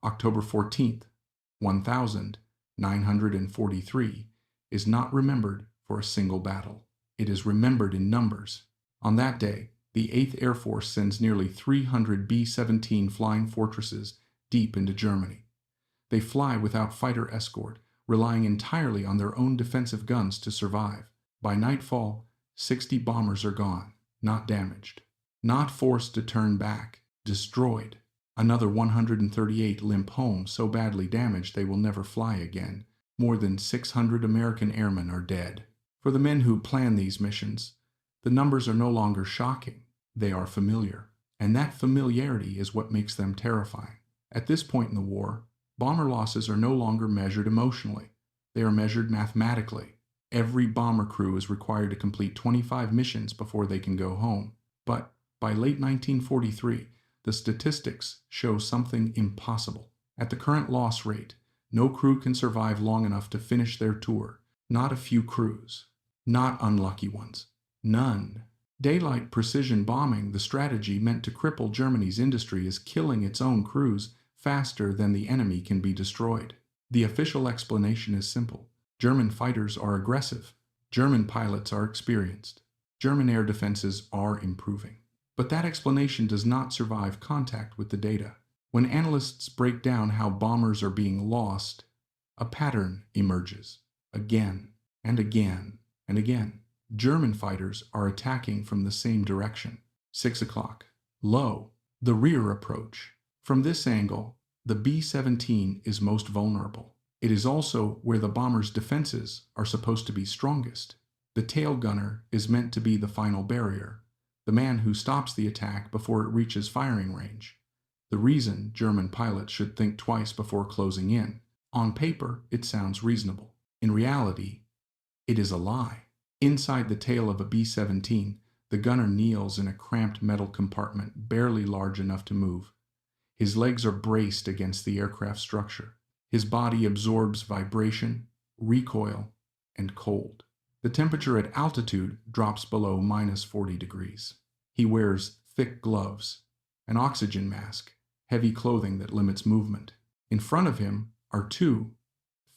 October 14th, 1943, is not remembered for a single battle. It is remembered in numbers. On that day, the 8th Air Force sends nearly 300 B-17 flying fortresses deep into Germany. They fly without fighter escort, relying entirely on their own defensive guns to survive. By nightfall, 60 bombers are gone, not damaged, not forced to turn back, destroyed. Another 138 limp home so badly damaged they will never fly again. More than 600 American airmen are dead. For the men who plan these missions, the numbers are no longer shocking. They are familiar, and that familiarity is what makes them terrifying. At this point in the war, bomber losses are no longer measured emotionally. They are measured mathematically. Every bomber crew is required to complete 25 missions before they can go home. But by late 1943, the statistics show something impossible. At the current loss rate, no crew can survive long enough to finish their tour. Not a few crews. Not unlucky ones. None. Daylight precision bombing, the strategy meant to cripple Germany's industry, is killing its own crews faster than the enemy can be destroyed. The official explanation is simple. German fighters are aggressive. German pilots are experienced. German air defenses are improving. But that explanation does not survive contact with the data. When analysts break down how bombers are being lost, a pattern emerges. Again and again and again. German fighters are attacking from the same direction. 6 o'clock. Low. The rear approach. From this angle, the B-17 is most vulnerable. It is also where the bomber's defenses are supposed to be strongest. The tail gunner is meant to be the final barrier, the man who stops the attack before it reaches firing range. The reason German pilots should think twice before closing in. On paper, it sounds reasonable. In reality, it is a lie. Inside the tail of a B-17, the gunner kneels in a cramped metal compartment barely large enough to move. His legs are braced against the aircraft structure. His body absorbs vibration, recoil, and cold. The temperature at altitude drops below -40 degrees. He wears thick gloves, an oxygen mask, heavy clothing that limits movement. In front of him are two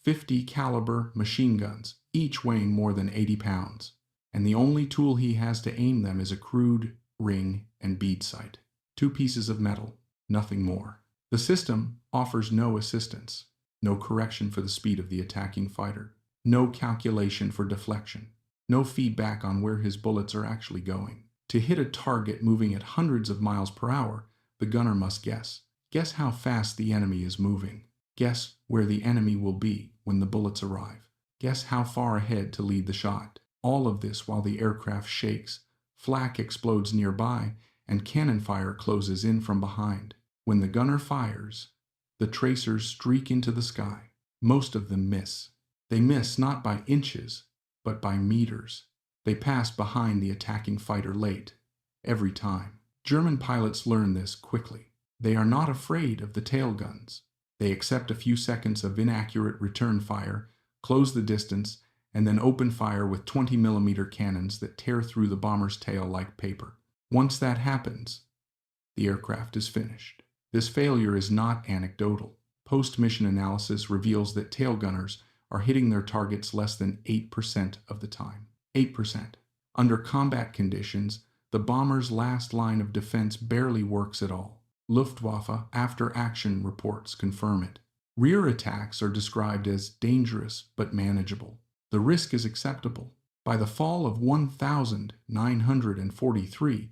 50 caliber machine guns, each weighing more than 80 pounds, and the only tool he has to aim them is a crude ring and bead sight. 2 pieces of metal, nothing more. The system offers no assistance, no correction for the speed of the attacking fighter, no calculation for deflection, no feedback on where his bullets are actually going. To hit a target moving at hundreds of miles per hour, the gunner must guess. Guess how fast the enemy is moving. Guess where the enemy will be when the bullets arrive. Guess how far ahead to lead the shot. All of this while the aircraft shakes, flak explodes nearby, and cannon fire closes in from behind. When the gunner fires, the tracers streak into the sky. Most of them miss. They miss not by inches, but by meters. They pass behind the attacking fighter late, every time. German pilots learn this quickly. They are not afraid of the tail guns. They accept a few seconds of inaccurate return fire, close the distance, and then open fire with 20mm cannons that tear through the bomber's tail like paper. Once that happens, the aircraft is finished. This failure is not anecdotal. Post-mission analysis reveals that tail gunners are hitting their targets less than 8% of the time. 8%. Under combat conditions, the bomber's last line of defense barely works at all. Luftwaffe after-action reports confirm it. Rear attacks are described as dangerous but manageable. The risk is acceptable. By the fall of 1943,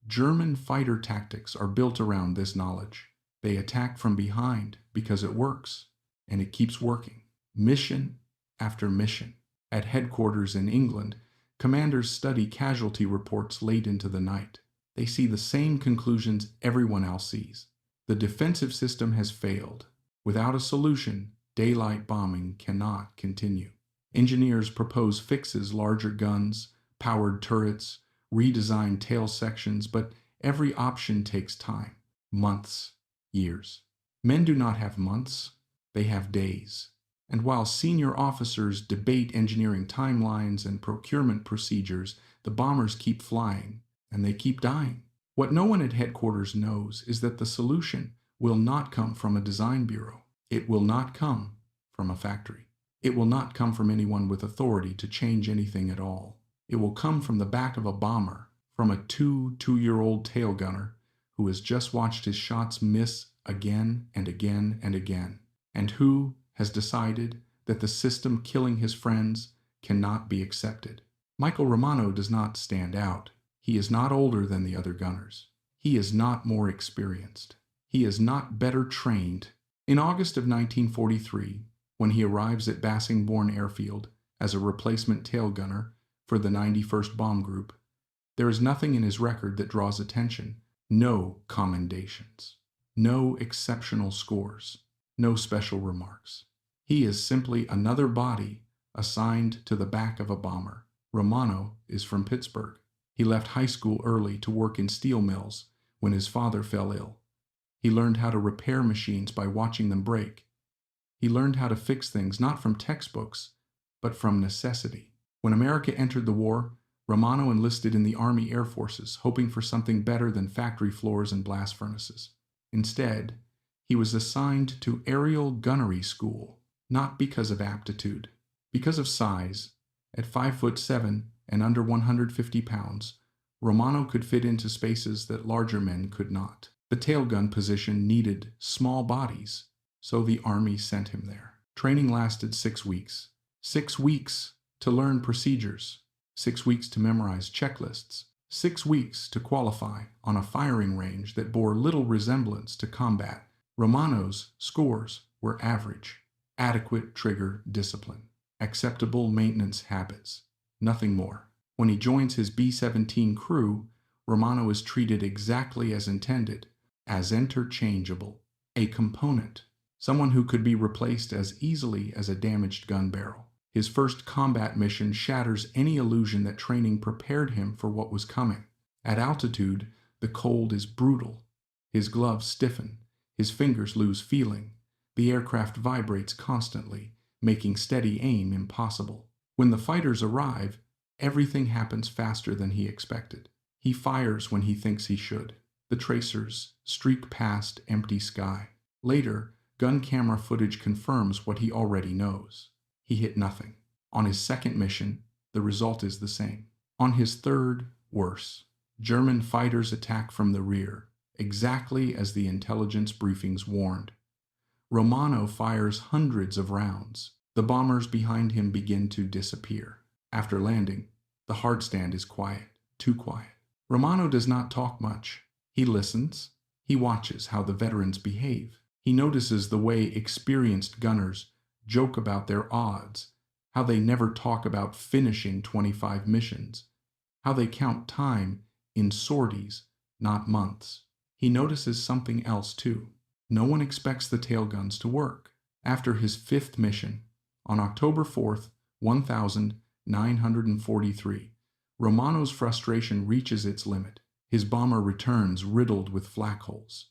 German fighter tactics are built around this knowledge. They attack from behind because it works, and it keeps working. Mission after mission. At headquarters in England, commanders study casualty reports late into the night. They see the same conclusions everyone else sees. The defensive system has failed. Without a solution, daylight bombing cannot continue. Engineers propose fixes: larger guns, powered turrets, redesigned tail sections, but every option takes time. Months, years. Men do not have months, they have days. And while senior officers debate engineering timelines and procurement procedures, the bombers keep flying, and they keep dying. What no one at headquarters knows is that the solution will not come from a design bureau. It will not come from a factory. It will not come from anyone with authority to change anything at all. It will come from the back of a bomber, from a two-year-old tail gunner who has just watched his shots miss again and again and again, and who has decided that the system killing his friends cannot be accepted. Michael Romano does not stand out. He is not older than the other gunners. He is not more experienced. He is not better trained. In August of 1943, when he arrives at Bassingbourn Airfield as a replacement tail gunner for the 91st Bomb Group, there is nothing in his record that draws attention. No commendations. No exceptional scores. No special remarks. He is simply another body assigned to the back of a bomber. Romano is from Pittsburgh. He left high school early to work in steel mills when his father fell ill. He learned how to repair machines by watching them break. He learned how to fix things not from textbooks, but from necessity. When America entered the war, Romano enlisted in the Army Air Forces, hoping for something better than factory floors and blast furnaces. Instead, he was assigned to aerial gunnery school, not because of aptitude, because of size. At 5'7" and under 150 pounds, Romano could fit into spaces that larger men could not. The tailgun position needed small bodies, so the Army sent him there. Training lasted 6 weeks. 6 weeks to learn procedures. 6 weeks to memorize checklists. 6 weeks to qualify on a firing range that bore little resemblance to combat. Romano's scores were average. Adequate trigger discipline. Acceptable maintenance habits. Nothing more. When he joins his B-17 crew, Romano is treated exactly as intended, as interchangeable, a component, someone who could be replaced as easily as a damaged gun barrel. His first combat mission shatters any illusion that training prepared him for what was coming. At altitude, the cold is brutal. His gloves stiffen. His fingers lose feeling. The aircraft vibrates constantly, making steady aim impossible. When the fighters arrive, everything happens faster than he expected. He fires when he thinks he should. The tracers streak past empty sky. Later, gun camera footage confirms what he already knows. He hit nothing. On his second mission, the result is the same. On his third, worse. German fighters attack from the rear, exactly as the intelligence briefings warned. Romano fires hundreds of rounds. The bombers behind him begin to disappear. After landing, the hardstand is quiet, too quiet. Romano does not talk much. He listens. He watches how the veterans behave. He notices the way experienced gunners joke about their odds, how they never talk about finishing 25 missions, how they count time in sorties, not months. He notices something else too. No one expects the tailguns to work. After his fifth mission, on October 4th, 1943, Romano's frustration reaches its limit. His bomber returns riddled with flak holes.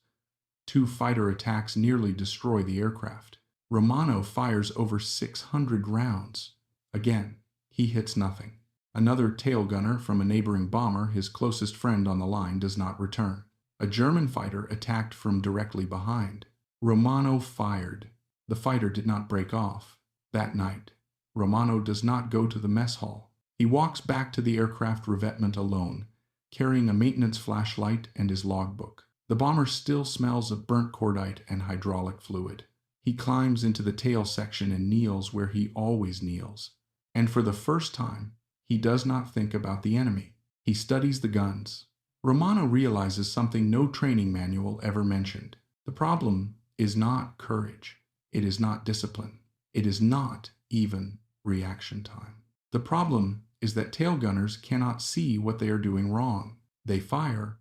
2 fighter attacks nearly destroy the aircraft. Romano fires over 600 rounds. Again, he hits nothing. Another tail gunner from a neighboring bomber, his closest friend on the line, does not return. A German fighter attacked from directly behind. Romano fired. The fighter did not break off. That night, Romano does not go to the mess hall. He walks back to the aircraft revetment alone, carrying a maintenance flashlight and his logbook. The bomber still smells of burnt cordite and hydraulic fluid. He climbs into the tail section and kneels where he always kneels. And for the first time, he does not think about the enemy. He studies the guns. Romano realizes something no training manual ever mentioned. The problem is not courage. It is not discipline. It is not even reaction time. The problem is that tail gunners cannot see what they are doing wrong. They fire,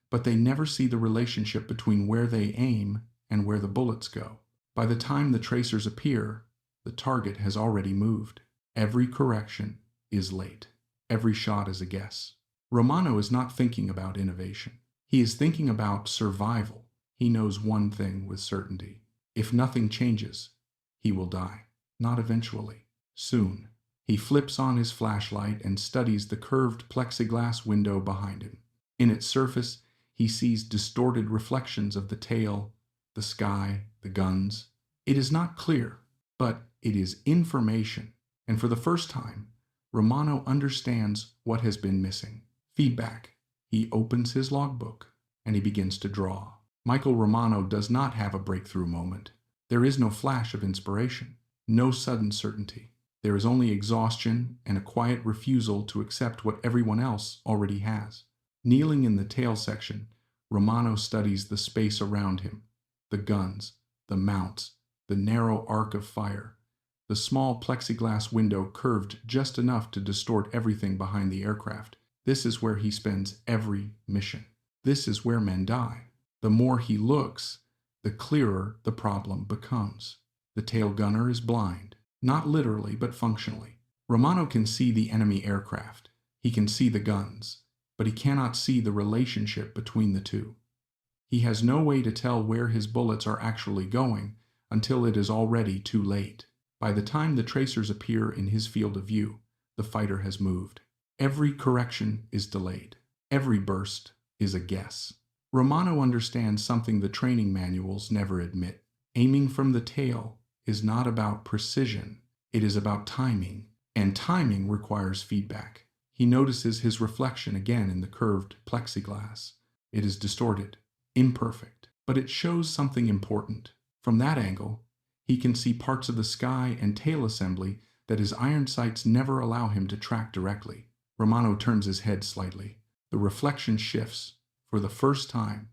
but they never see the relationship between where they aim and where the bullets go. By the time the tracers appear, the target has already moved. Every correction is late. Every shot is a guess. Romano is not thinking about innovation. He is thinking about survival. He knows one thing with certainty. If nothing changes, he will die. Not eventually. Soon. He flips on his flashlight and studies the curved plexiglass window behind him. In its surface, he sees distorted reflections of the tail, the sky, the guns. It is not clear, but it is information. And for the first time, Romano understands what has been missing. Feedback. He opens his logbook and he begins to draw. Michael Romano does not have a breakthrough moment. There is no flash of inspiration, no sudden certainty. There is only exhaustion and a quiet refusal to accept what everyone else already has. Kneeling in the tail section, Romano studies the space around him, the guns, the mounts, the narrow arc of fire, the small plexiglass window curved just enough to distort everything behind the aircraft. This is where he spends every mission. This is where men die. The more he looks, the clearer the problem becomes. The tail gunner is blind, not literally but functionally. Romano can see the enemy aircraft. He can see the guns, but he cannot see the relationship between the two. He has no way to tell where his bullets are actually going until it is already too late. By the time the tracers appear in his field of view, the fighter has moved. Every correction is delayed. Every burst is a guess. Romano understands something the training manuals never admit. Aiming from the tail is not about precision. It is about timing, and timing requires feedback. He notices his reflection again in the curved plexiglass. It is distorted, imperfect, but it shows something important. From that angle, he can see parts of the sky and tail assembly that his iron sights never allow him to track directly. Romano turns his head slightly. The reflection shifts. For the first time,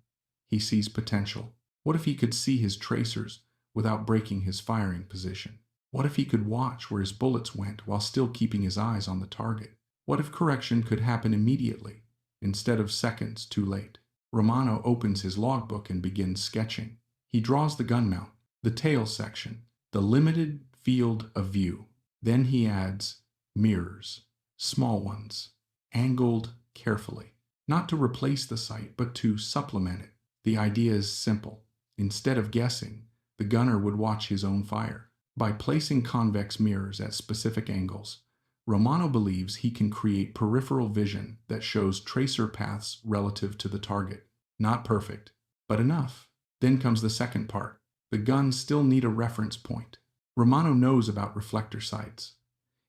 he sees potential. What if he could see his tracers without breaking his firing position? What if he could watch where his bullets went while still keeping his eyes on the target? What if correction could happen immediately, instead of seconds too late? Romano opens his logbook and begins sketching. He draws the gun mount, the tail section, the limited field of view. Then he adds mirrors, small ones, angled carefully. Not to replace the sight, but to supplement it. The idea is simple. Instead of guessing, the gunner would watch his own fire. By placing convex mirrors at specific angles, Romano believes he can create peripheral vision that shows tracer paths relative to the target. Not perfect, but enough. Then comes the second part. The guns still need a reference point. Romano knows about reflector sights.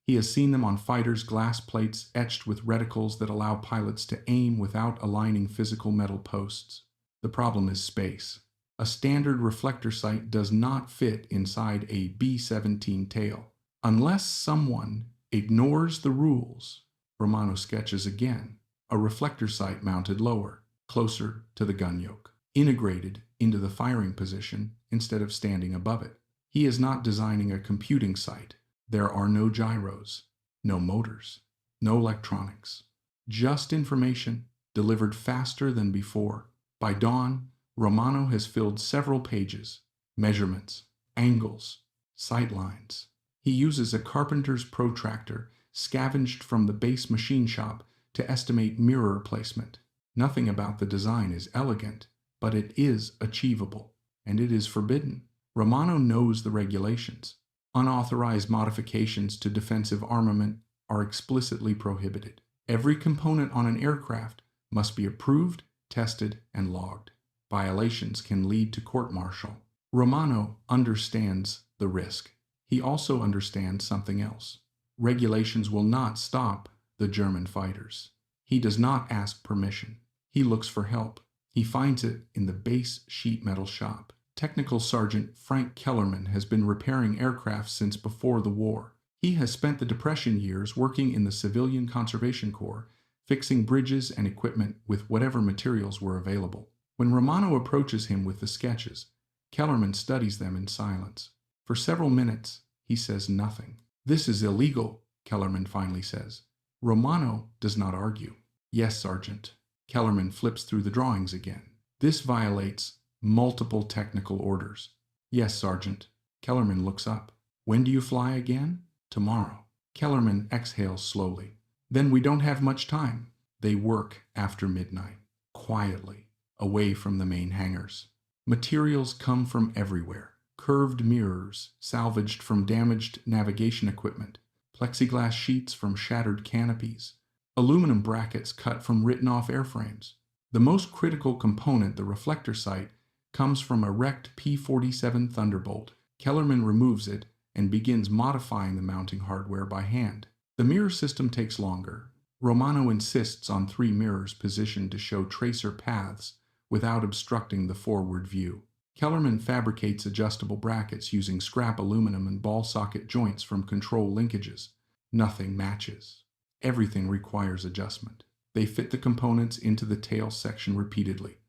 He has seen them on fighters' glass plates etched with reticles that allow pilots to aim without aligning physical metal posts. The problem is space. A standard reflector sight does not fit inside a B-17 tail. Unless someone ignores the rules, Romano sketches again. A reflector sight mounted lower, closer to the gun yoke, integrated into the firing position instead of standing above it. He is not designing a computing sight. There are no gyros, no motors, no electronics. Just information delivered faster than before. By dawn, Romano has filled several pages, measurements, angles, sight lines. He uses a carpenter's protractor scavenged from the base machine shop to estimate mirror placement. Nothing about the design is elegant, but it is achievable, and it is forbidden. Romano knows the regulations. Unauthorized modifications to defensive armament are explicitly prohibited. Every component on an aircraft must be approved, tested, and logged. Violations can lead to court-martial. Romano understands the risk. He also understands something else. Regulations will not stop the German fighters. He does not ask permission. He looks for help. He finds it in the base sheet metal shop. Technical Sergeant Frank Kellerman has been repairing aircraft since before the war. He has spent the Depression years working in the Civilian Conservation Corps, fixing bridges and equipment with whatever materials were available. When Romano approaches him with the sketches, Kellerman studies them in silence. For several minutes, he says nothing. "This is illegal," Kellerman finally says. Romano does not argue. "Yes, Sergeant." Kellerman flips through the drawings again. "This violates multiple technical orders." "Yes, Sergeant." Kellerman looks up. "When do you fly again?" "Tomorrow." Kellerman exhales slowly. "Then we don't have much time." They work after midnight, quietly, away from the main hangars. Materials come from everywhere. Curved mirrors salvaged from damaged navigation equipment, plexiglass sheets from shattered canopies, aluminum brackets cut from written-off airframes. The most critical component, the reflector sight, comes from a wrecked P-47 Thunderbolt. Kellerman removes it and begins modifying the mounting hardware by hand. The mirror system takes longer. Romano insists on 3 mirrors positioned to show tracer paths without obstructing the forward view. Kellerman fabricates adjustable brackets using scrap aluminum and ball socket joints from control linkages. Nothing matches. Everything requires adjustment. They fit the components into the tail section repeatedly,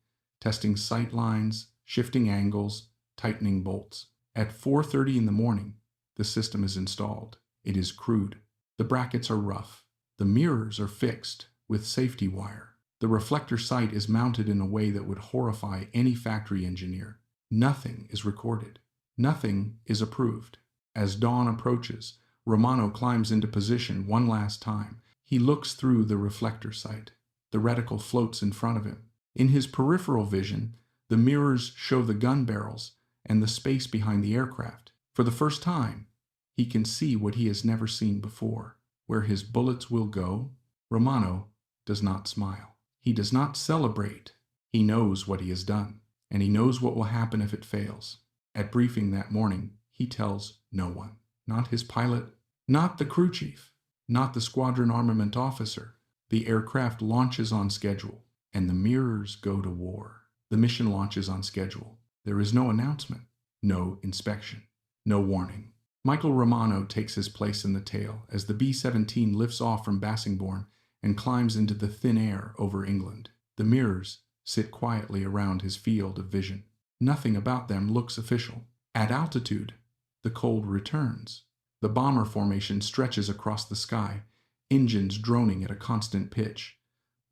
testing sight lines, shifting angles, tightening bolts. At 4:30 in the morning, the system is installed. It is crude. The brackets are rough. The mirrors are fixed with safety wire. The reflector sight is mounted in a way that would horrify any factory engineer. Nothing is recorded. Nothing is approved. As dawn approaches, Romano climbs into position one last time. He looks through the reflector sight. The reticle floats in front of him. In his peripheral vision, the mirrors show the gun barrels and the space behind the aircraft. For the first time, he can see what he has never seen before. Where his bullets will go, Romano does not smile. He does not celebrate. He knows what he has done, and he knows what will happen if it fails. At briefing that morning, he tells no one. Not his pilot, not the crew chief, not the squadron armament officer. The aircraft launches on schedule, and the mirrors go to war. The mission launches on schedule. There is no announcement, no inspection, no warning. Michael Romano takes his place in the tail as the B-17 lifts off from Bassingbourn and climbs into the thin air over England. The mirrors sit quietly around his field of vision. Nothing about them looks official. At altitude, the cold returns. The bomber formation stretches across the sky, engines droning at a constant pitch.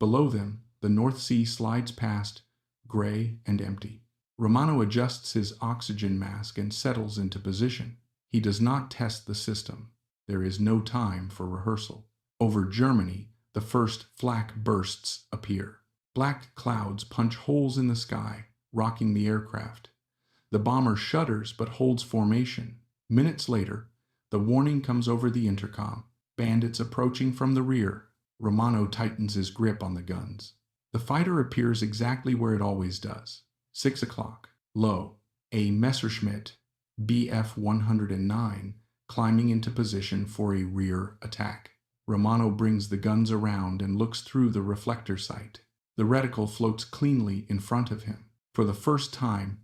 Below them, the North Sea slides past, gray and empty. Romano adjusts his oxygen mask and settles into position. He does not test the system. There is no time for rehearsal. Over Germany, the first flak bursts appear. Black clouds punch holes in the sky, rocking the aircraft. The bomber shudders but holds formation. Minutes later, the warning comes over the intercom. Bandits approaching from the rear. Romano tightens his grip on the guns. The fighter appears exactly where it always does. 6 o'clock. Low. A Messerschmitt Bf 109 climbing into position for a rear attack. Romano brings the guns around and looks through the reflector sight. The reticle floats cleanly in front of him. For the first time,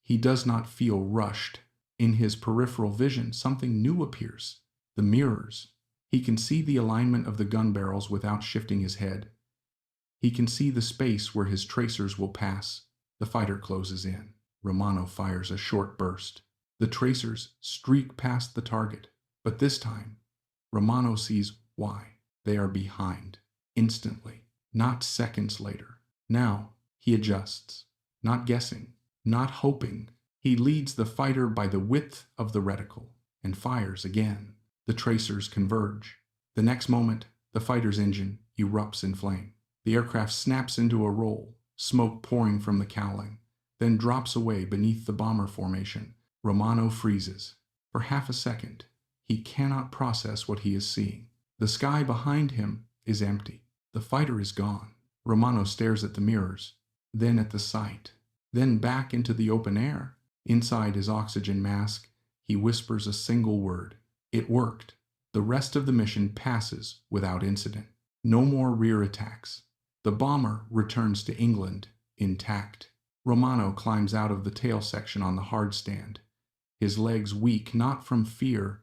he does not feel rushed. In his peripheral vision, something new appears. The mirrors. He can see the alignment of the gun barrels without shifting his head. He can see the space where his tracers will pass. The fighter closes in. Romano fires a short burst. The tracers streak past the target. But this time, Romano sees why. They are behind. Instantly. Not seconds later. Now, he adjusts. Not guessing. Not hoping. He leads the fighter by the width of the reticle and fires again. The tracers converge. The next moment, the fighter's engine erupts in flame. The aircraft snaps into a roll, smoke pouring from the cowling, then drops away beneath the bomber formation. Romano freezes. For half a second, he cannot process what he is seeing. The sky behind him is empty. The fighter is gone. Romano stares at the mirrors, then at the sight, then back into the open air. Inside his oxygen mask, he whispers a single word. It worked. The rest of the mission passes without incident. No more rear attacks. The bomber returns to England intact. Romano climbs out of the tail section on the hard stand, his legs weak not from fear,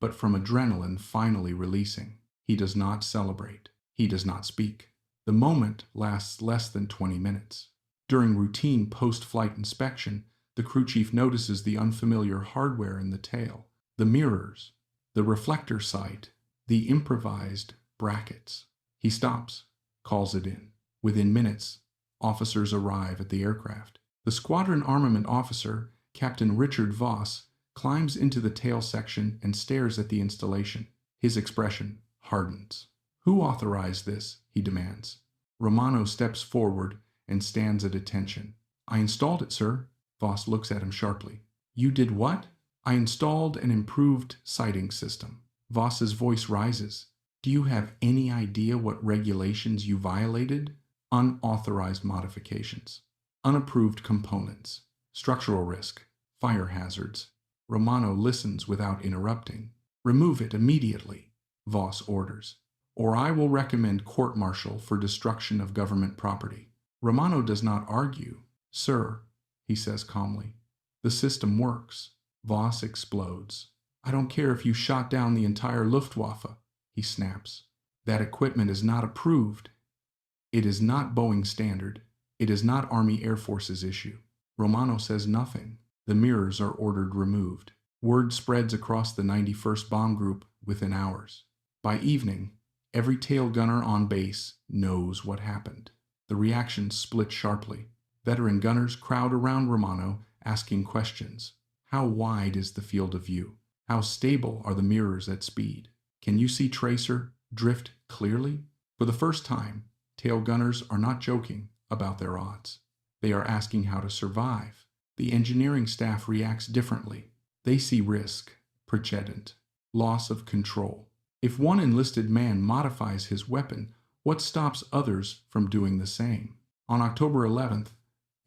but from adrenaline finally releasing. He does not celebrate. He does not speak. The moment lasts less than 20 minutes. During routine post-flight inspection, the crew chief notices the unfamiliar hardware in the tail, the mirrors, the reflector sight, the improvised brackets. He stops, calls it in. Within minutes, officers arrive at the aircraft. The squadron armament officer, Captain Richard Voss, climbs into the tail section and stares at the installation. His expression hardens. "Who authorized this?" he demands. Romano steps forward and stands at attention. "I installed it, sir." Voss looks at him sharply. "You did what?" "I installed an improved sighting system." Voss's voice rises. "Do you have any idea what regulations you violated?" "Unauthorized modifications." Unapproved components. Structural risk. Fire hazards. Romano listens without interrupting. Remove it immediately, Voss orders, or I will recommend court-martial for destruction of government property. Romano does not argue. Sir, he says calmly, the system works. Voss explodes. I don't care if you shot down the entire Luftwaffe, he snaps. That equipment is not approved. It is not Boeing standard. It is not Army Air Force's issue. Romano says nothing. The mirrors are ordered removed. Word spreads across the 91st Bomb Group within hours. By evening, every tail gunner on base knows what happened. The reactions split sharply. Veteran gunners crowd around Romano, asking questions. How wide is the field of view? How stable are the mirrors at speed? Can you see tracer drift clearly? For the first time, tail gunners are not joking about their odds. They are asking how to survive. The engineering staff reacts differently. They see risk, precedent, loss of control. If one enlisted man modifies his weapon, what stops others from doing the same? On October 11th,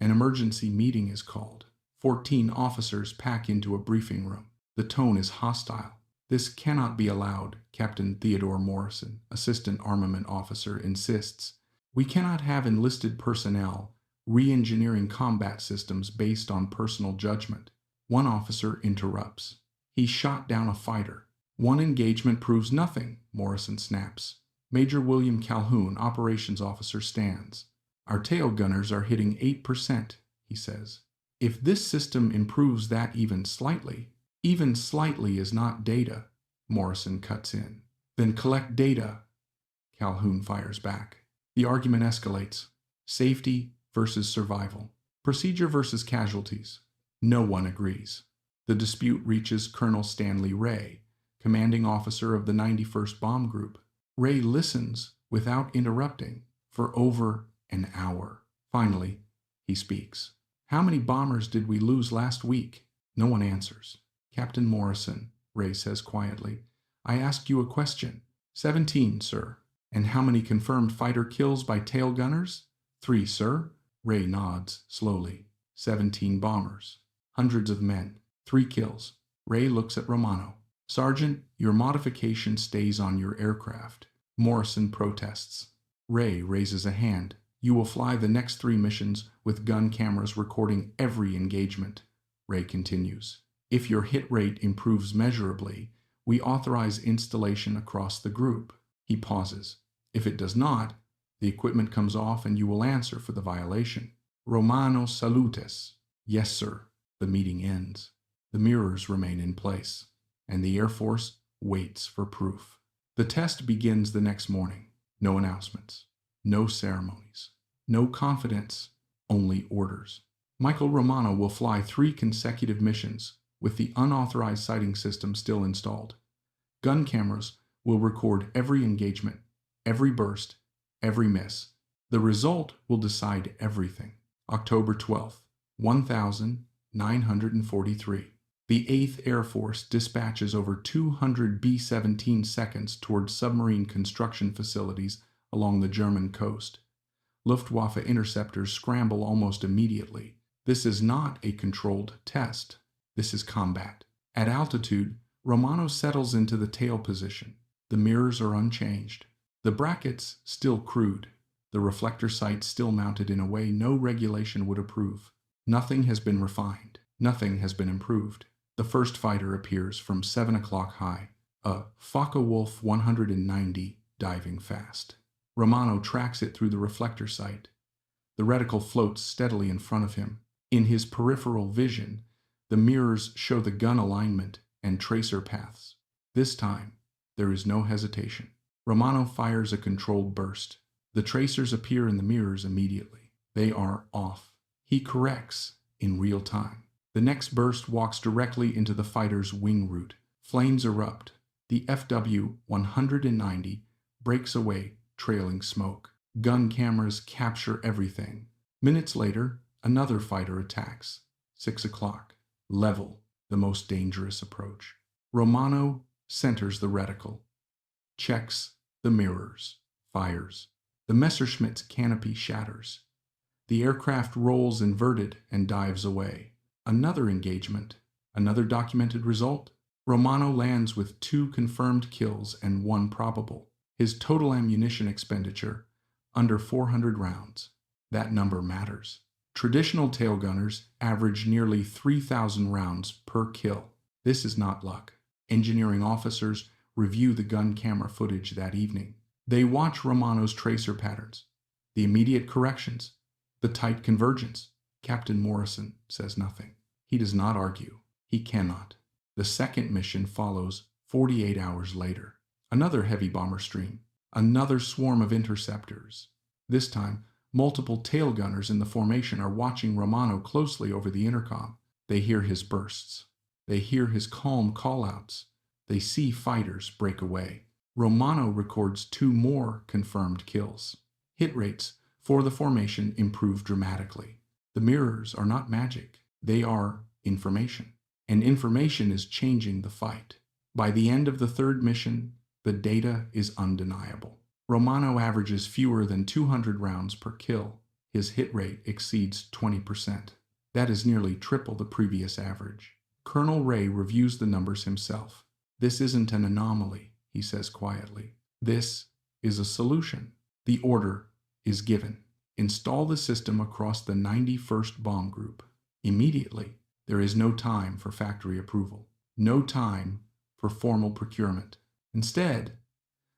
an emergency meeting is called. 14 officers pack into a briefing room. The tone is hostile. This cannot be allowed, Captain Theodore Morrison, assistant armament officer, insists. We cannot have enlisted personnel re-engineering combat systems based on personal judgment. One officer interrupts. He shot down a fighter. One engagement proves nothing, Morrison snaps. Major William Calhoun, operations officer, stands. Our tail gunners are hitting 8%, he says. If this system improves that even slightly is not data, Morrison cuts in. Then collect data, Calhoun fires back. The argument escalates. Safety versus survival. Procedure versus casualties. No one agrees. The dispute reaches Colonel Stanley Ray, commanding officer of the 91st Bomb Group. Ray listens without interrupting for over an hour. Finally, he speaks. How many bombers did we lose last week? No one answers. Captain Morrison, Ray says quietly, I asked you a question. 17, sir. And how many confirmed fighter kills by tail gunners? 3, sir. Ray nods slowly. 17 bombers. Hundreds of men. 3 kills. Ray looks at Romano. Sergeant, your modification stays on your aircraft. Morrison protests. Ray raises a hand. You will fly the next 3 missions with gun cameras recording every engagement. Ray continues. If your hit rate improves measurably, we authorize installation across the group. He pauses. If it does not, the equipment comes off and you will answer for the violation. Romano salutes. Yes, sir. The meeting ends. The mirrors remain in place, and the Air Force waits for proof. The test begins the next morning. No announcements, no ceremonies, no confidence, only orders. Michael Romano will fly 3 consecutive missions with the unauthorized sighting system still installed. Gun cameras will record every engagement, every burst, every miss. The result will decide everything. October 12th, 1943. The 8th Air Force dispatches over 200 B-17 seconds towards submarine construction facilities along the German coast. Luftwaffe interceptors scramble almost immediately. This is not a controlled test. This is combat. At altitude, Romano settles into the tail position. The mirrors are unchanged. The brackets still crude. The reflector sights still mounted in a way no regulation would approve. Nothing has been refined. Nothing has been improved. The first fighter appears from 7 o'clock high, a Focke-Wulf 190 diving fast. Romano tracks it through the reflector sight. The reticle floats steadily in front of him. In his peripheral vision, the mirrors show the gun alignment and tracer paths. This time, there is no hesitation. Romano fires a controlled burst. The tracers appear in the mirrors immediately. They are off. He corrects in real time. The next burst walks directly into the fighter's wing root. Flames erupt. The FW-190 breaks away, trailing smoke. Gun cameras capture everything. Minutes later, another fighter attacks. 6 o'clock. Level, the most dangerous approach. Romano centers the reticle. Checks the mirrors. Fires. The Messerschmitt's canopy shatters. The aircraft rolls inverted and dives away. Another engagement. Another documented result. Romano lands with 2 confirmed kills and 1 probable. His total ammunition expenditure, under 400 rounds. That number matters. Traditional tail gunners average nearly 3,000 rounds per kill. This is not luck. Engineering officers review the gun camera footage that evening. They watch Romano's tracer patterns, the immediate corrections, the tight convergence. Captain Morrison says nothing. He does not argue. He cannot. The second mission follows 48 hours later. Another heavy bomber stream. Another swarm of interceptors. This time, multiple tail gunners in the formation are watching Romano closely over the intercom. They hear his bursts. They hear his calm callouts. They see fighters break away. Romano records 2 more confirmed kills. Hit rates for the formation improve dramatically. The mirrors are not magic. They are information. And information is changing the fight. By the end of the third mission, the data is undeniable. Romano averages fewer than 200 rounds per kill. His hit rate exceeds 20%. That is nearly triple the previous average. Colonel Ray reviews the numbers himself. This isn't an anomaly, he says quietly. This is a solution. The order is given. Install the system across the 91st Bomb Group. Immediately. There is no time for factory approval. No time for formal procurement. Instead,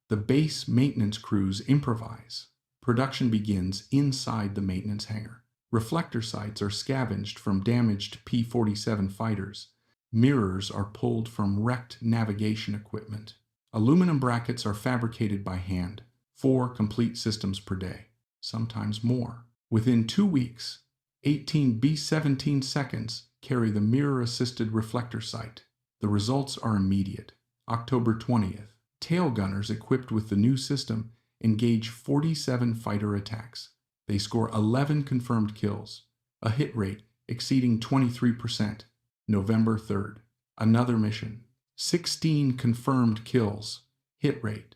the base maintenance crews improvise. Production begins inside the maintenance hangar. Reflector sights are scavenged from damaged P-47 fighters. Mirrors are pulled from wrecked navigation equipment. Aluminum brackets are fabricated by hand. 4 complete systems per day, sometimes more. Within 2 weeks, 18 B-17 seconds carry the mirror-assisted reflector sight. The results are immediate. October 20th. Tail gunners equipped with the new system engage 47 fighter attacks. They score 11 confirmed kills, a hit rate exceeding 23%. November 3rd. Another mission. 16 confirmed kills, hit rate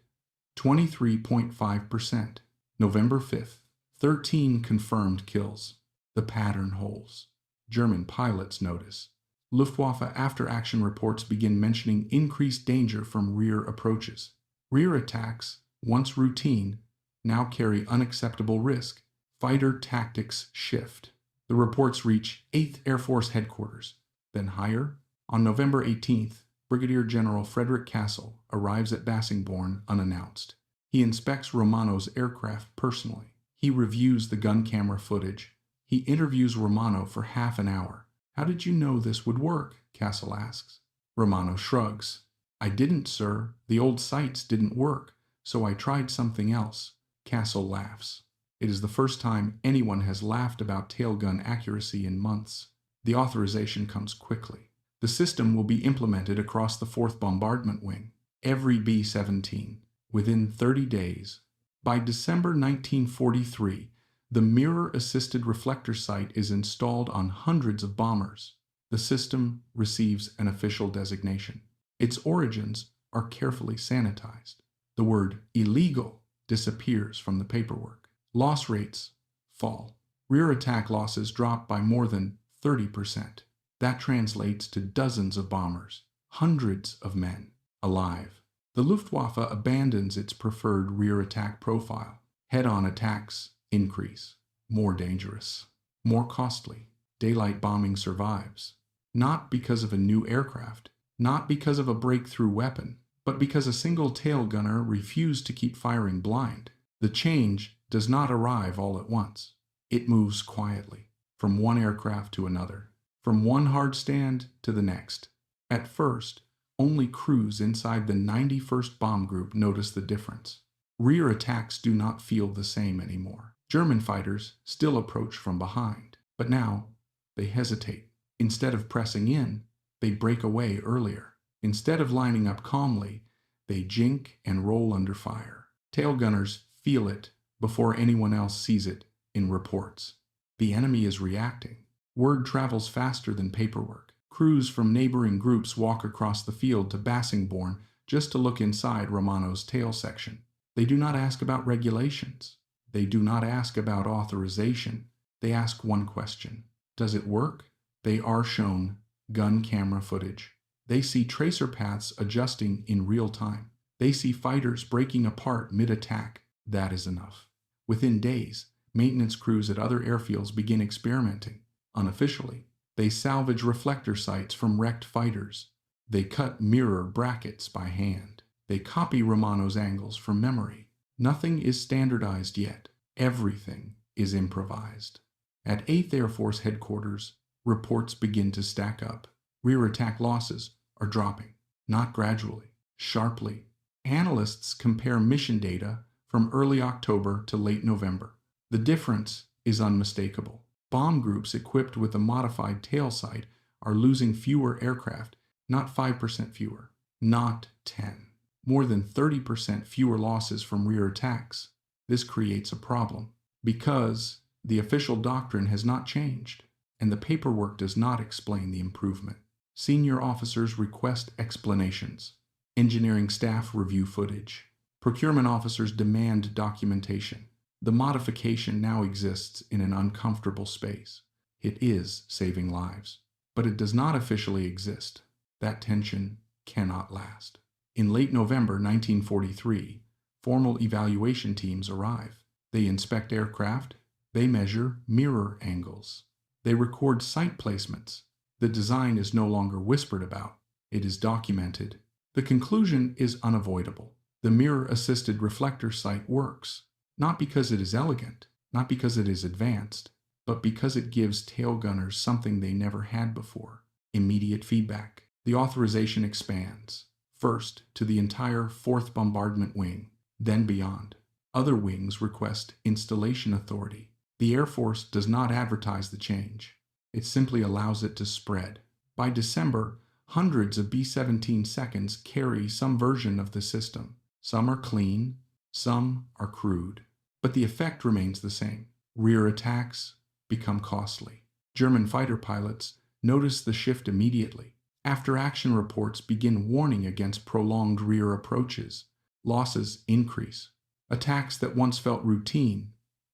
23.5%. November 5th. 13 confirmed kills. The pattern holds. German pilots notice. Luftwaffe after-action reports begin mentioning increased danger from rear approaches. Rear attacks, once routine, now carry unacceptable risk. Fighter tactics shift. The reports reach 8th Air Force headquarters. Then higher, on November 18th, Brigadier General Frederick Castle arrives at Bassingbourn unannounced. He inspects Romano's aircraft personally. He reviews the gun camera footage. He interviews Romano for half an hour. "How did you know this would work?" Castle asks. Romano shrugs. "I didn't, sir. The old sights didn't work, so I tried something else." Castle laughs. It is the first time anyone has laughed about tailgun accuracy in months. The authorization comes quickly. The system will be implemented across the 4th Bombardment Wing, every B-17, within 30 days. By December 1943, the mirror-assisted reflector sight is installed on hundreds of bombers. The system receives an official designation. Its origins are carefully sanitized. The word illegal disappears from the paperwork. Loss rates fall. Rear attack losses drop by more than 30%. That translates to dozens of bombers, hundreds of men, alive. The Luftwaffe abandons its preferred rear attack profile. Head-on attacks increase. More dangerous. More costly. Daylight bombing survives. Not because of a new aircraft, not because of a breakthrough weapon, but because a single tail gunner refused to keep firing blind. The change does not arrive all at once. It moves quietly, from one aircraft to another, from one hard stand to the next. At first, only crews inside the 91st Bomb Group notice the difference. Rear attacks do not feel the same anymore. German fighters still approach from behind, but now they hesitate. Instead of pressing in, they break away earlier. Instead of lining up calmly, they jink and roll under fire. Tail gunners feel it before anyone else sees it in reports. The enemy is reacting. Word travels faster than paperwork. Crews from neighboring groups walk across the field to Bassingbourn just to look inside Romano's tail section. They do not ask about regulations. They do not ask about authorization. They ask one question. Does it work? They are shown gun camera footage. They see tracer paths adjusting in real time. They see fighters breaking apart mid-attack. That is enough. Within days, maintenance crews at other airfields begin experimenting. Unofficially, they salvage reflector sights from wrecked fighters. They cut mirror brackets by hand. They copy Romano's angles from memory. Nothing is standardized yet. Everything is improvised. At 8th Air Force Headquarters, reports begin to stack up. Rear attack losses are dropping, not gradually, sharply. Analysts compare mission data from early October to late November. The difference is unmistakable. Bomb groups equipped with a modified tail sight are losing fewer aircraft, not 5% fewer, not 10. More than 30% fewer losses from rear attacks. This creates a problem because the official doctrine has not changed, and the paperwork does not explain the improvement. Senior officers request explanations. Engineering staff review footage. Procurement officers demand documentation. The modification now exists in an uncomfortable space. It is saving lives, but it does not officially exist. That tension cannot last. In late November 1943, formal evaluation teams arrive. They inspect aircraft. They measure mirror angles. They record sight placements. The design is no longer whispered about. It is documented. The conclusion is unavoidable. The mirror-assisted reflector sight works, not because it is elegant, not because it is advanced, but because it gives tail gunners something they never had before: immediate feedback. The authorization expands, first to the entire 4th Bombardment Wing, then beyond. Other wings request installation authority. The Air Force does not advertise the change. It simply allows it to spread. By December, hundreds of B-17 seconds carry some version of the system. Some are clean, some are crude, but the effect remains the same. Rear attacks become costly. German fighter pilots notice the shift immediately. After-action reports begin warning against prolonged rear approaches. Losses increase. Attacks that once felt routine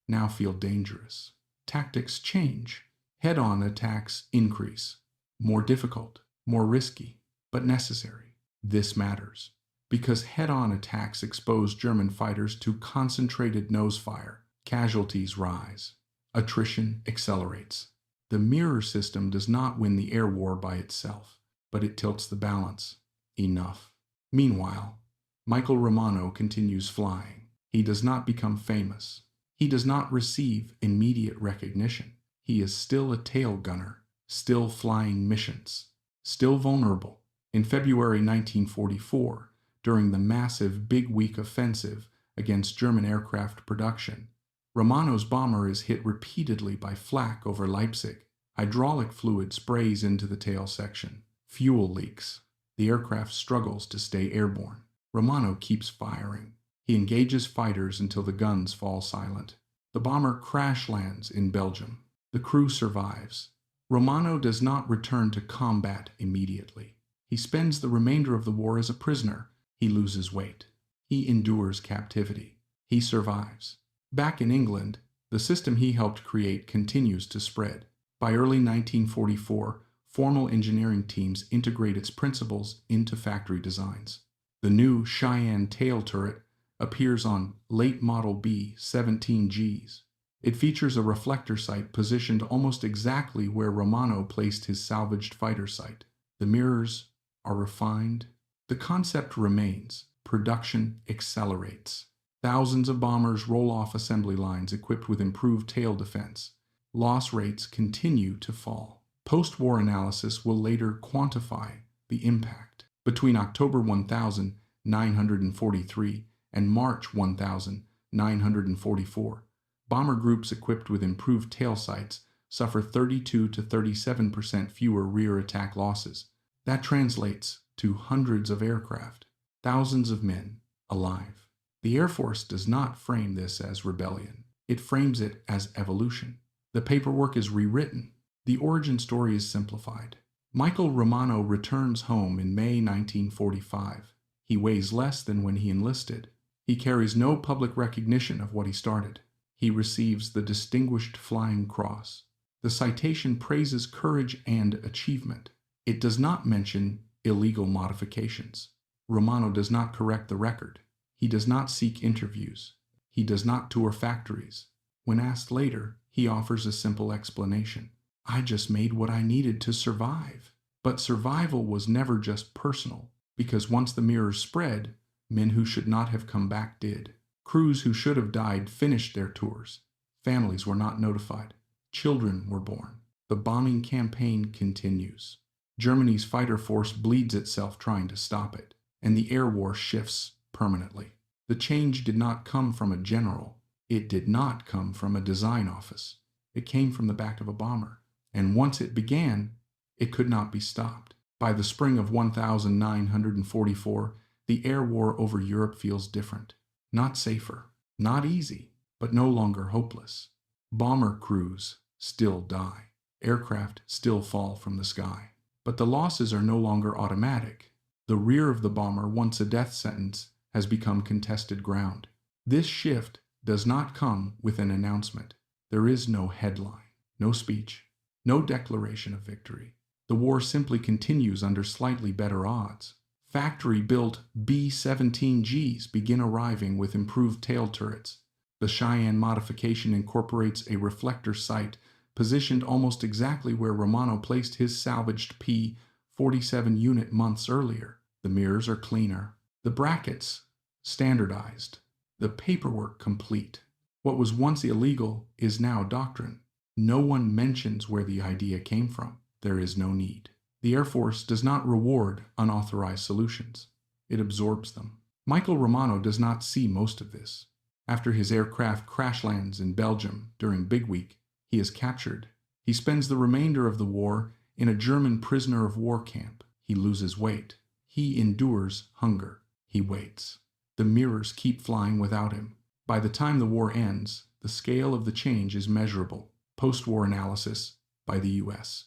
now feel dangerous. Tactics change. Head-on attacks increase. More difficult, more risky, but necessary. This matters because head-on attacks expose German fighters to concentrated nose fire. Casualties rise. Attrition accelerates. The mirror system does not win the air war by itself, but it tilts the balance. Enough. Meanwhile, Michael Romano continues flying. He does not become famous. He does not receive immediate recognition. He is still a tail gunner, still flying missions, still vulnerable. In February 1944, during the massive Big Week offensive against German aircraft production, Romano's bomber is hit repeatedly by flak over Leipzig. Hydraulic fluid sprays into the tail section. Fuel leaks. The aircraft struggles to stay airborne. Romano keeps firing. He engages fighters until the guns fall silent. The bomber crash lands in Belgium. The crew survives. Romano does not return to combat immediately. He spends the remainder of the war as a prisoner. He loses weight. He endures captivity. He survives. Back in England, the system he helped create continues to spread. By early 1944, formal engineering teams integrate its principles into factory designs. The new Cheyenne tail turret appears on late model B-17Gs. It features a reflector sight positioned almost exactly where Romano placed his salvaged fighter sight. The mirrors are refined. The concept remains. Production accelerates. Thousands of bombers roll off assembly lines equipped with improved tail defense. Loss rates continue to fall. Post-war analysis will later quantify the impact. Between October 1943 and March 1944, bomber groups equipped with improved tail sights suffer 32 to 37% fewer rear attack losses. That translates to hundreds of aircraft, thousands of men alive. The Air Force does not frame this as rebellion. It frames it as evolution. The paperwork is rewritten. The origin story is simplified. Michael Romano returns home in May 1945. He weighs less than when he enlisted. He carries no public recognition of what he started. He receives the Distinguished Flying Cross. The citation praises courage and achievement. It does not mention illegal modifications. Romano does not correct the record. He does not seek interviews. He does not tour factories. When asked later, he offers a simple explanation. I just made what I needed to survive. But survival was never just personal, because once the mirrors spread, men who should not have come back did. Crews who should have died finished their tours. Families were not notified. Children were born. The bombing campaign continues. Germany's fighter force bleeds itself trying to stop it, and the air war shifts permanently. The change did not come from a general. It did not come from a design office. It came from the back of a bomber. And once it began, it could not be stopped. By the spring of 1944, the air war over Europe feels different. Not safer, not easy, but no longer hopeless. Bomber crews still die. Aircraft still fall from the sky. But the losses are no longer automatic. The rear of the bomber, once a death sentence, has become contested ground. This shift does not come with an announcement. There is no headline, no speech, no declaration of victory. The war simply continues under slightly better odds. Factory-built B-17Gs begin arriving with improved tail turrets. The Cheyenne modification incorporates a reflector sight positioned almost exactly where Romano placed his salvaged P-47 unit months earlier. The mirrors are cleaner. The brackets standardized. The paperwork complete. What was once illegal is now doctrine. No one mentions where the idea came from. There is no need. The Air Force does not reward unauthorized solutions. It absorbs them. Michael Romano does not see most of this. After his aircraft crash lands in Belgium during Big Week, he is captured. He spends the remainder of the war in a German prisoner of war camp. He loses weight. He endures hunger. He waits. The mirrors keep flying without him. By the time the war ends, the scale of the change is measurable. Post-war analysis by the U.S.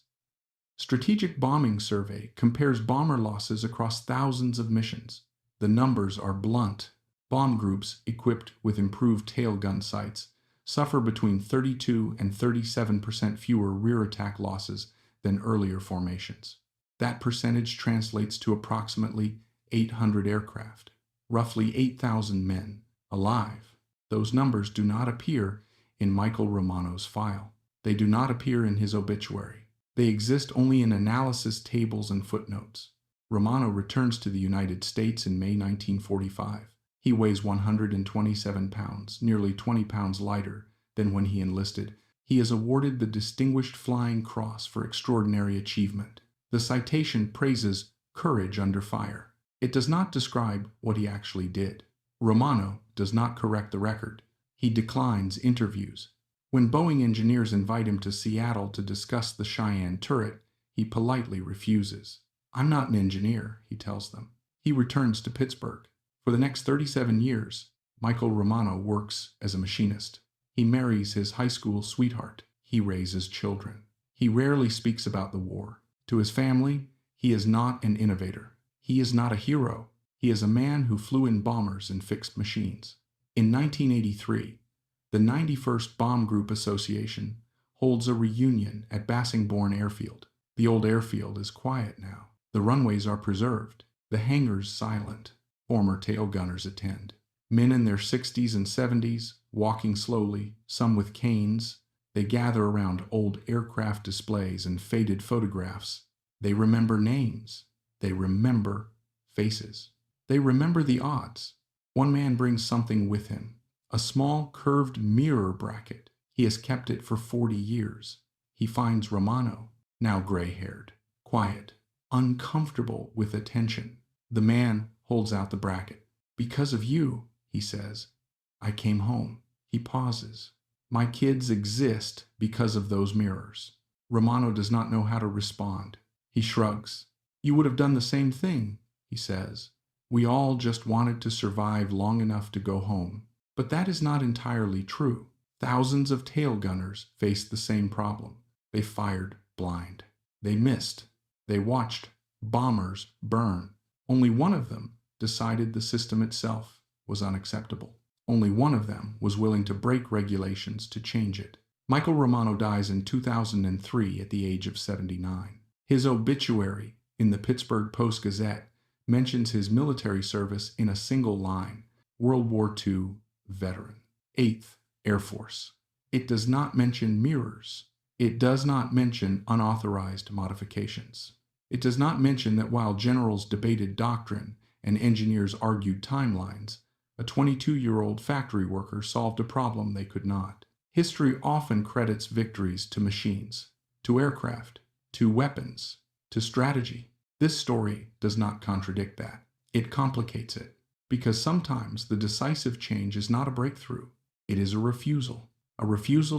Strategic Bombing Survey compares bomber losses across thousands of missions. The numbers are blunt. Bomb groups equipped with improved tail gun sights suffer between 32 and 37% fewer rear attack losses than earlier formations. That percentage translates to approximately 800 aircraft, roughly 8,000 men, alive. Those numbers do not appear in Michael Romano's file. They do not appear in his obituary. They exist only in analysis tables and footnotes. Romano returns to the United States in May 1945. He weighs 127 pounds, nearly 20 pounds lighter than when he enlisted. He is awarded the Distinguished Flying Cross for extraordinary achievement. The citation praises courage under fire. It does not describe what he actually did. Romano does not correct the record. He declines interviews. When Boeing engineers invite him to Seattle to discuss the Cheyenne turret, he politely refuses. I'm not an engineer, he tells them. He returns to Pittsburgh. For the next 37 years, Michael Romano works as a machinist. He marries his high school sweetheart. He raises children. He rarely speaks about the war. To his family, he is not an innovator. He is not a hero. He is a man who flew in bombers and fixed machines. In 1983, the 91st Bomb Group Association holds a reunion at Bassingbourn Airfield. The old airfield is quiet now. The runways are preserved. The hangars silent. Former tail gunners attend. Men in their 60s and 70s, walking slowly, some with canes. They gather around old aircraft displays and faded photographs. They remember names. They remember faces. They remember the odds. One man brings something with him. A small curved mirror bracket. He has kept it for 40 years. He finds Romano, now gray-haired, quiet, uncomfortable with attention. The man holds out the bracket. Because of you, he says, I came home. He pauses. My kids exist because of those mirrors. Romano does not know how to respond. He shrugs. You would have done the same thing, he says. We all just wanted to survive long enough to go home. But that is not entirely true. Thousands of tail gunners faced the same problem. They fired blind. They missed. They watched bombers burn. Only one of them decided the system itself was unacceptable. Only one of them was willing to break regulations to change it. Michael Romano dies in 2003 at the age of 79. His obituary in the Pittsburgh Post-Gazette mentions his military service in a single line: World War II veteran. 8th Air Force. It does not mention mirrors. It does not mention unauthorized modifications. It does not mention that while generals debated doctrine and engineers argued timelines, a 22-year-old factory worker solved a problem they could not. History often credits victories to machines, to aircraft, to weapons, to strategy. This story does not contradict that. It complicates it, because sometimes the decisive change is not a breakthrough. It is a refusal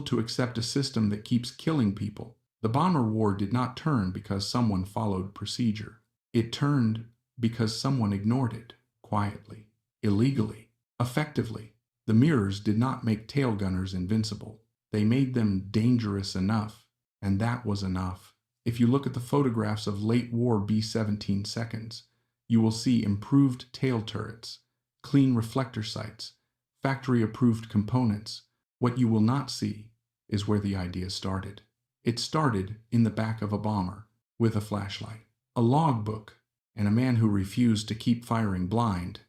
to accept a system that keeps killing people. The bomber war did not turn because someone followed procedure. It turned because someone ignored it, quietly, illegally, effectively. The mirrors did not make tail gunners invincible. They made them dangerous enough, and that was enough. If you look at the photographs of late war B-17 seconds, you will see improved tail turrets, clean reflector sights, factory-approved components. What you will not see is where the idea started. It started in the back of a bomber, with a flashlight, a logbook, and a man who refused to keep firing blind.